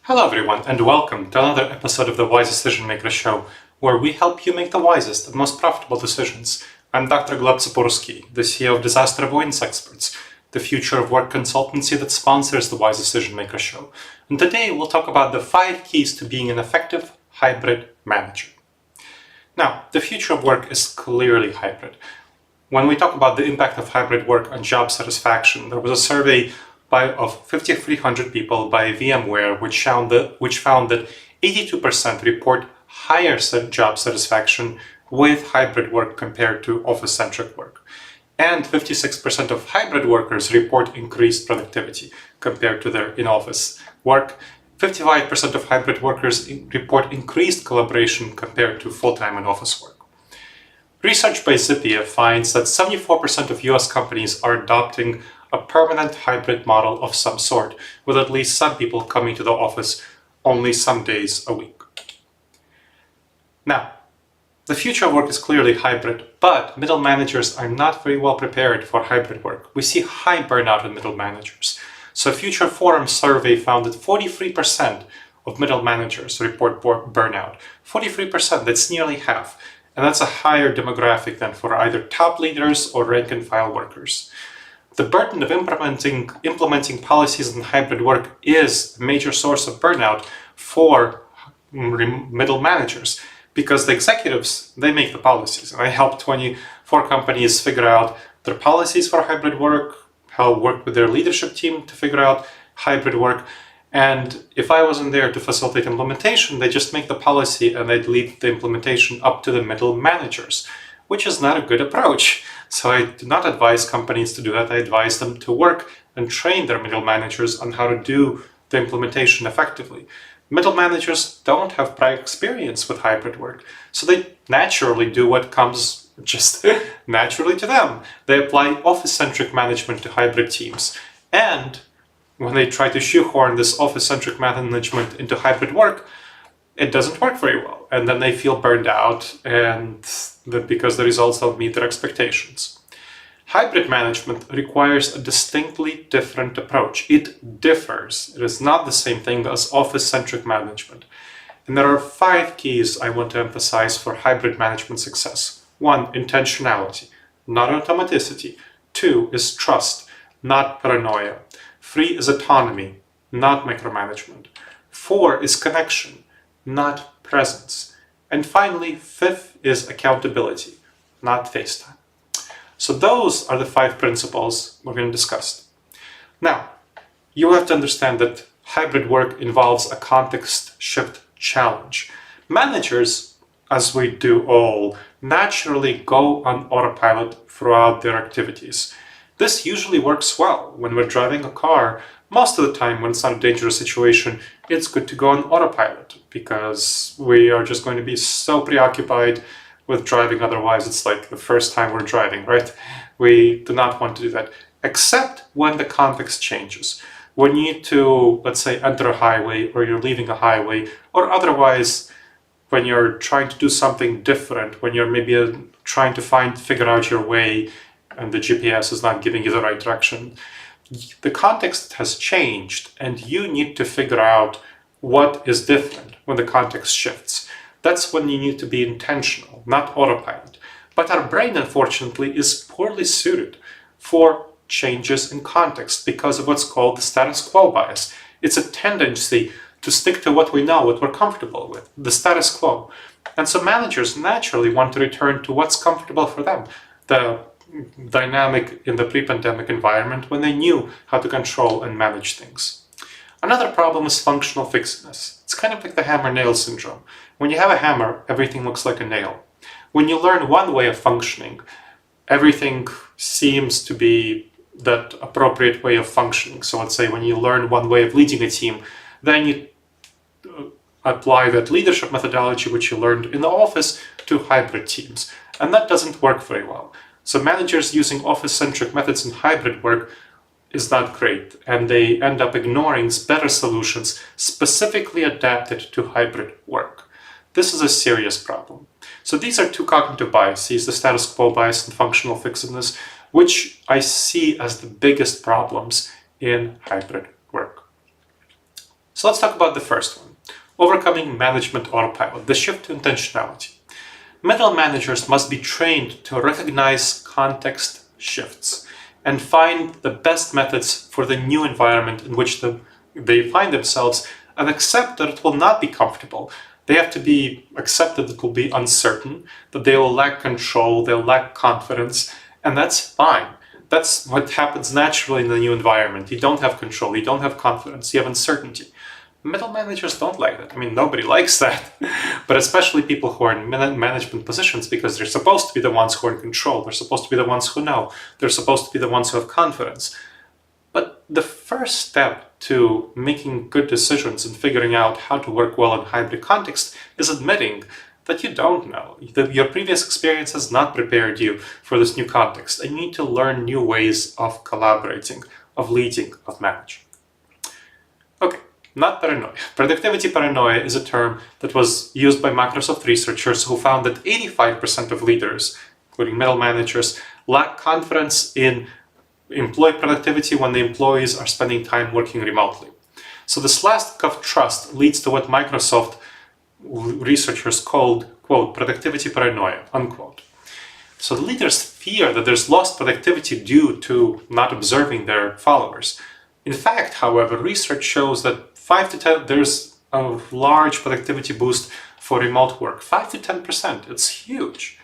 Hello everyone, and welcome to another episode of the Wise Decision Maker Show, where we help you make the wisest and most profitable decisions. I'm Dr. Gleb Tsipursky, the CEO of Disaster Avoidance Experts, the future of work consultancy that sponsors the Wise Decision Maker Show. And today we'll talk about the 5 keys to being an effective hybrid manager. Now, the future of work is clearly hybrid. When we talk about the impact of hybrid work on job satisfaction, there was a survey of 5,300 people by VMware, which found that 82% report higher job satisfaction with hybrid work compared to office-centric work. And 56% of hybrid workers report increased productivity compared to their in-office work. 55% of hybrid workers report increased collaboration compared to full-time in-office work. Research by Zippia finds that 74% of US companies are adopting a permanent hybrid model of some sort, with at least some people coming to the office only some days a week. Now, the future of work is clearly hybrid, but middle managers are not very well prepared for hybrid work. We see high burnout in middle managers. So a Future Forum survey found that 43% of middle managers report burnout. 43%, that's nearly half. And that's a higher demographic than for either top leaders or rank and file workers. The burden of implementing policies in hybrid work is a major source of burnout for middle managers, because the executives, they make the policies. And I help 24 companies figure out their policies for hybrid work, how work with their leadership team to figure out hybrid work. And if I wasn't there to facilitate implementation, they just make the policy and they'd leave the implementation up to the middle managers, which is not a good approach. So I do not advise companies to do that. I advise them to work and train their middle managers on how to do the implementation effectively. Middle managers don't have prior experience with hybrid work, so they naturally do what comes just naturally to them. They apply office-centric management to hybrid teams. And when they try to shoehorn this office-centric management into hybrid work, it doesn't work very well. And then they feel burned out because the results don't meet their expectations. Hybrid management requires a distinctly different approach. It differs. It is not the same thing as office-centric management. And there are 5 keys I want to emphasize for hybrid management success. 1, intentionality, not automaticity. 2 is trust, not paranoia. 3 is autonomy, not micromanagement. 4 is connection, not presence. And finally, 5th is accountability, not FaceTime. So those are the 5 principles we're going to discuss. Now, you have to understand that hybrid work involves a context shift challenge. Managers, as we do all, naturally go on autopilot throughout their activities. This usually works well when we're driving a car. Most of the time, when it's not a dangerous situation, it's good to go on autopilot because we are just going to be so preoccupied with driving. Otherwise, it's like the first time we're driving, right? We do not want to do that, except when the context changes. When you need to, let's say, enter a highway, or you're leaving a highway, or otherwise, when you're trying to do something different, when you're maybe trying to figure out your way, and the GPS is not giving you the right direction. The context has changed, and you need to figure out what is different when the context shifts. That's when you need to be intentional, not autopilot. But our brain, unfortunately, is poorly suited for changes in context because of what's called the status quo bias. It's a tendency to stick to what we know, what we're comfortable with, the status quo. And so managers naturally want to return to what's comfortable for them. The dynamic in the pre-pandemic environment when they knew how to control and manage things. Another problem is functional fixedness. It's kind of like the hammer-nail syndrome. When you have a hammer, everything looks like a nail. When you learn one way of functioning, everything seems to be that appropriate way of functioning. So let's say when you learn one way of leading a team, then you apply that leadership methodology which you learned in the office to hybrid teams. And that doesn't work very well. So managers using office-centric methods in hybrid work is not great, and they end up ignoring better solutions specifically adapted to hybrid work. This is a serious problem. So these are 2 cognitive biases, the status quo bias and functional fixedness, which I see as the biggest problems in hybrid work. So let's talk about the first one, overcoming management autopilot, the shift to intentionality. Middle managers must be trained to recognize context shifts and find the best methods for the new environment in which they find themselves and accept that it will not be comfortable. They have to be accepted that it will be uncertain, that they will lack control, they'll lack confidence, and that's fine. That's what happens naturally in the new environment. You don't have control, you don't have confidence, you have uncertainty. Middle managers don't like that. I mean, nobody likes that, but especially people who are in management positions, because they're supposed to be the ones who are in control. They're supposed to be the ones who know. They're supposed to be the ones who have confidence. But the first step to making good decisions and figuring out how to work well in hybrid context is admitting that you don't know, that your previous experience has not prepared you for this new context, and you need to learn new ways of collaborating, of leading, of managing. Okay. Not paranoia. Productivity paranoia is a term that was used by Microsoft researchers who found that 85% of leaders, including middle managers, lack confidence in employee productivity when the employees are spending time working remotely. So this lack of trust leads to what Microsoft researchers called, quote, productivity paranoia, unquote. So the leaders fear that there's lost productivity due to not observing their followers. In fact, however, research shows that there's a large productivity boost for remote work. 5 to 10%, it's huge.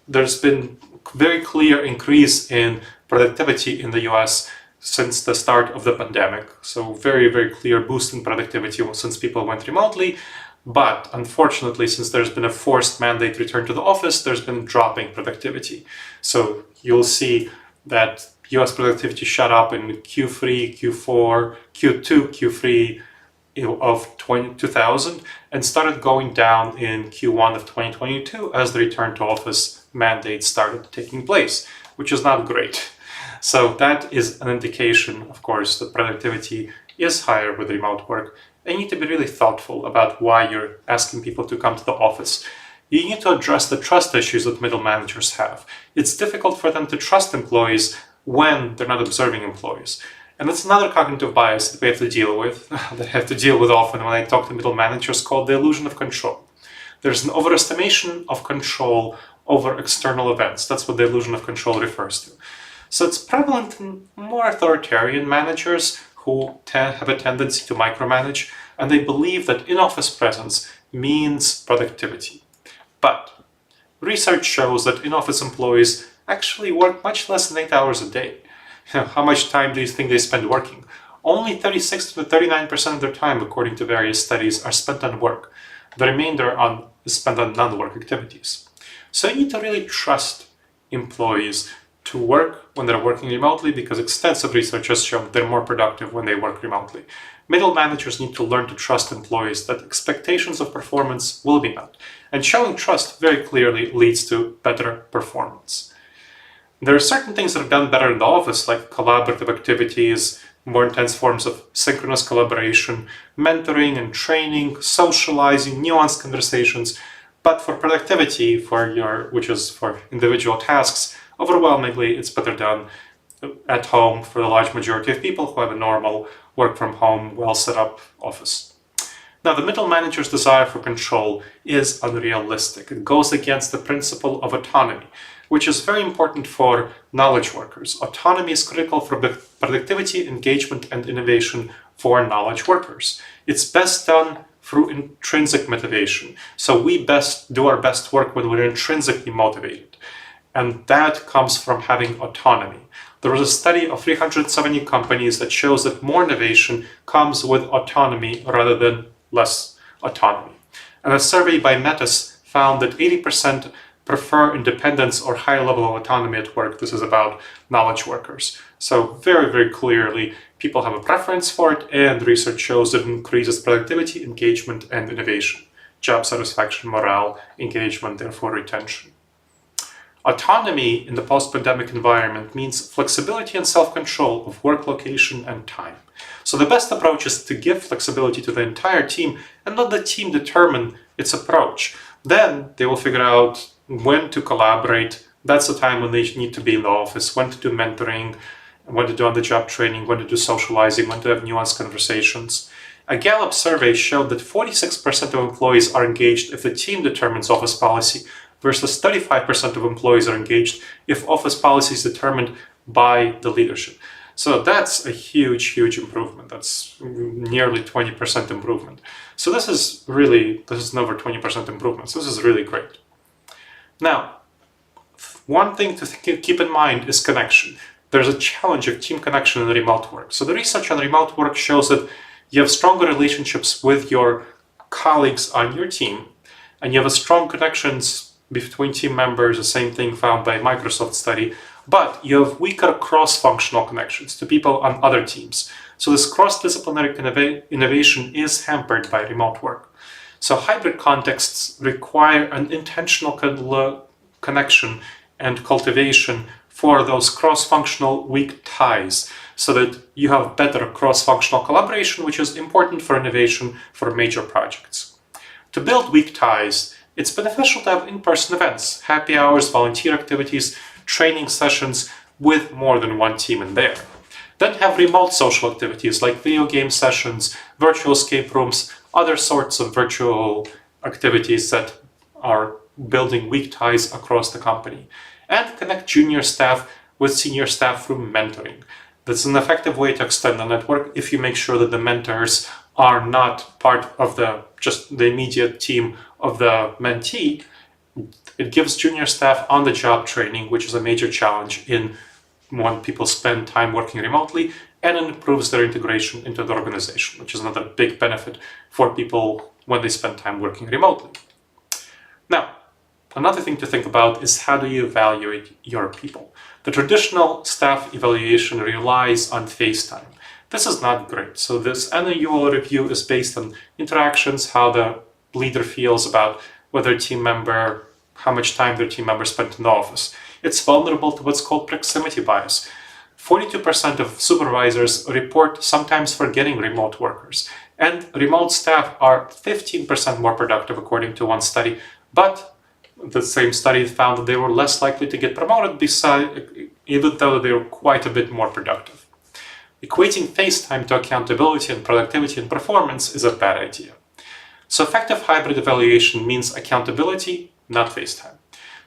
There's been very clear increase in productivity in the US since the start of the pandemic. So very, very clear boost in productivity since people went remotely. But unfortunately, since there's been a forced mandate return to the office, there's been dropping productivity. So you'll see that US productivity shot up in Q3, Q4, Q2, Q3 of 2000 and started going down in Q1 of 2022 as the return to office mandate started taking place, which is not great. So that is an indication, of course, that productivity is higher with remote work. And you need to be really thoughtful about why you're asking people to come to the office. You need to address the trust issues that middle managers have. It's difficult for them to trust employees when they're not observing employees. And that's another cognitive bias that we have to deal with, that I have to deal with often when I talk to middle managers, called the illusion of control. There's an overestimation of control over external events. That's what the illusion of control refers to. So it's prevalent in more authoritarian managers who have a tendency to micromanage, and they believe that in-office presence means productivity. But research shows that in-office employees actually work much less than 8 hours a day. How much time do you think they spend working? Only 36 to 39% of their time, according to various studies, are spent on work. The remainder is spent on non-work activities. So you need to really trust employees to work when they're working remotely, because extensive research has shown they're more productive when they work remotely. Middle managers need to learn to trust employees that expectations of performance will be met. And showing trust very clearly leads to better performance. There are certain things that are done better in the office, like collaborative activities, more intense forms of synchronous collaboration, mentoring and training, socializing, nuanced conversations. But for productivity, which is for individual tasks, overwhelmingly it's better done at home for the large majority of people who have a normal work from home, well set up office. Now, the middle manager's desire for control is unrealistic. It goes against the principle of autonomy, which is very important for knowledge workers. Autonomy is critical for productivity, engagement, and innovation for knowledge workers. It's best done through intrinsic motivation. So we do our best work when we're intrinsically motivated. And that comes from having autonomy. There was a study of 370 companies that shows that more innovation comes with autonomy rather than less autonomy. And a survey by Metis found that 80% prefer independence or higher level of autonomy at work. This is about knowledge workers. So very, very clearly, people have a preference for it, and research shows that it increases productivity, engagement, and innovation. Job satisfaction, morale, engagement, therefore retention. Autonomy in the post-pandemic environment means flexibility and self-control of work location and time. So the best approach is to give flexibility to the entire team and let the team determine its approach. Then they will figure out when to collaborate. That's the time when they need to be in the office, when to do mentoring, when to do on-the-job training, when to do socializing, when to have nuanced conversations. A Gallup survey showed that 46% of employees are engaged if the team determines office policy, versus 35% of employees are engaged if office policy is determined by the leadership. So that's a huge improvement. That's nearly 20% improvement. So this is an over 20% improvement. So this is really great. Now, one thing to keep in mind is connection. There's a challenge of team connection in remote work. So the research on remote work shows that you have stronger relationships with your colleagues on your team, and you have strong connections between team members, the same thing found by Microsoft study, but you have weaker cross-functional connections to people on other teams. So this cross-disciplinary innovation is hampered by remote work. So hybrid contexts require an intentional connection and cultivation for those cross-functional weak ties, so that you have better cross-functional collaboration, which is important for innovation for major projects. To build weak ties, it's beneficial to have in-person events, happy hours, volunteer activities, training sessions with more than one team in there. Then have remote social activities like video game sessions, virtual escape rooms, other sorts of virtual activities that are building weak ties across the company. And connect junior staff with senior staff through mentoring. That's an effective way to extend the network if you make sure that the mentors are not part of just the immediate team of the mentee. It gives junior staff on-the-job training, which is a major challenge when people spend time working remotely, and it improves their integration into the organization, which is another big benefit for people when they spend time working remotely. Now, another thing to think about is how do you evaluate your people? The traditional staff evaluation relies on face time. This is not great. So this annual review is based on interactions, how the leader feels about how much time their team member spent in the office. It's vulnerable to what's called proximity bias. 42% of supervisors report sometimes forgetting remote workers, and remote staff are 15% more productive according to one study, but the same study found that they were less likely to get promoted even though they were quite a bit more productive. Equating face time to accountability and productivity and performance is a bad idea. So effective hybrid evaluation means accountability, not face time.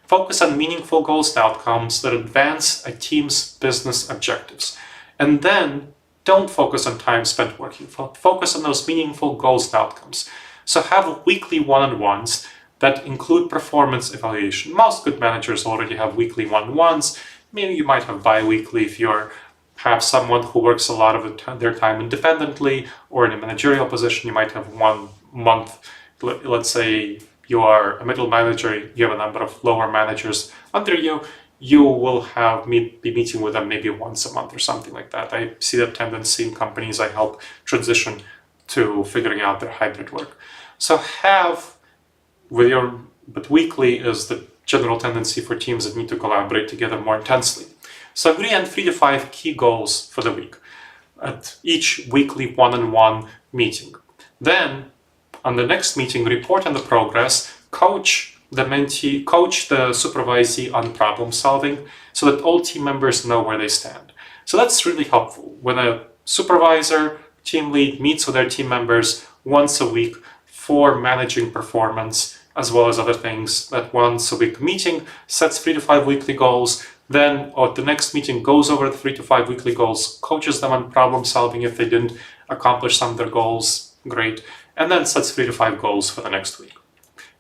Focus on meaningful goals and outcomes that advance a team's business objectives. And then don't focus on time spent working. Focus on those meaningful goals and outcomes. So have weekly one-on-ones that include performance evaluation. Most good managers already have weekly one-on-ones. Maybe you might have bi-weekly if you're perhaps someone who works a lot of their time independently, or in a managerial position. You might have 1 month. Let's say you are a middle manager, you have a number of lower managers under you, you will be meeting with them maybe once a month or something like that. I see that tendency in companies I help transition to figuring out their hybrid work. So but weekly is the general tendency for teams that need to collaborate together more intensely. So agree on 3 to 5 key goals for the week at each weekly one-on-one meeting. Then, on the next meeting, report on the progress, coach the mentee, coach the supervisee on problem solving so that all team members know where they stand. So that's really helpful. When a supervisor, team lead meets with their team members once a week for managing performance, as well as other things, that once a week meeting sets 3 to 5 weekly goals, then at the next meeting goes over the 3 to 5 weekly goals, coaches them on problem solving if they didn't accomplish some of their goals, great, and then sets 3 to 5 goals for the next week.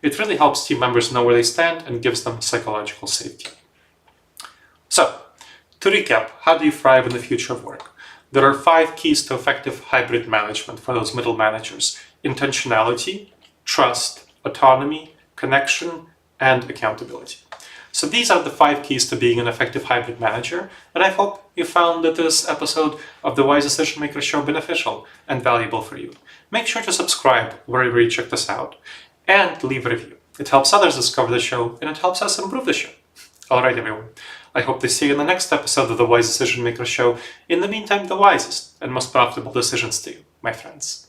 It really helps team members know where they stand and gives them psychological safety. So, to recap, how do you thrive in the future of work? There are 5 keys to effective hybrid management for those middle managers: intentionality, trust, autonomy, connection, and accountability. So these are the 5 keys to being an effective hybrid manager, and I hope you found that this episode of the Wise Decision Maker Show beneficial and valuable for you. Make sure to subscribe wherever you check this out, and leave a review. It helps others discover the show, and it helps us improve the show. Alright everyone, I hope to see you in the next episode of the Wise Decision Maker Show. In the meantime, the wisest and most profitable decisions to you, my friends.